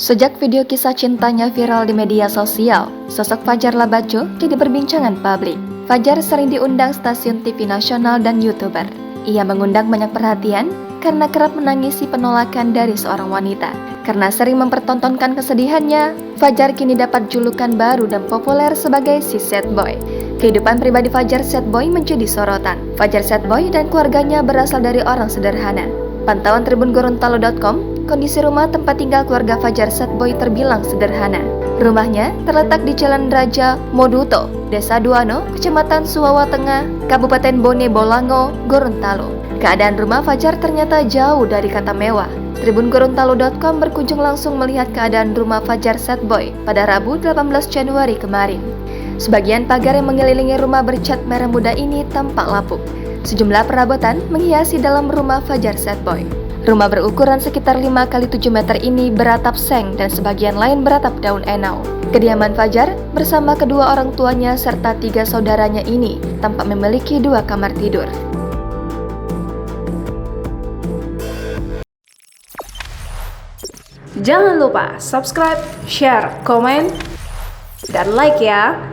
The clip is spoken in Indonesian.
Sejak video kisah cintanya viral di media sosial, sosok Fajar Labaco jadi perbincangan publik. Fajar sering diundang stasiun TV nasional dan YouTuber. Ia mengundang banyak perhatian karena kerap menangisi penolakan dari seorang wanita. Karena sering mempertontonkan kesedihannya, Fajar kini dapat julukan baru dan populer sebagai si sad boy. Kehidupan pribadi Fajar sad boy menjadi sorotan. Fajar sad boy dan keluarganya berasal dari orang sederhana. Pantauan tribungorontalo.com, kondisi rumah tempat tinggal keluarga Fajar sad boy terbilang sederhana. Rumahnya terletak di Jalan Raja Moduto, Desa Duano, Kecamatan Suwawa Tengah, Kabupaten Bone Bolango, Gorontalo. Keadaan rumah Fajar ternyata jauh dari kata mewah. Tribungorontalo.com berkunjung langsung melihat keadaan rumah Fajar sad boy pada Rabu 18 Januari kemarin. Sebagian pagar yang mengelilingi rumah bercat merah muda ini tampak lapuk. Sejumlah perabotan menghiasi dalam rumah Fajar sad boy. Rumah berukuran sekitar 5x7 meter ini beratap seng dan sebagian lain beratap daun enau. Kediaman Fajar bersama kedua orang tuanya serta 3 saudaranya ini tampak memiliki 2 kamar tidur. Jangan lupa subscribe, share, komen, dan like ya!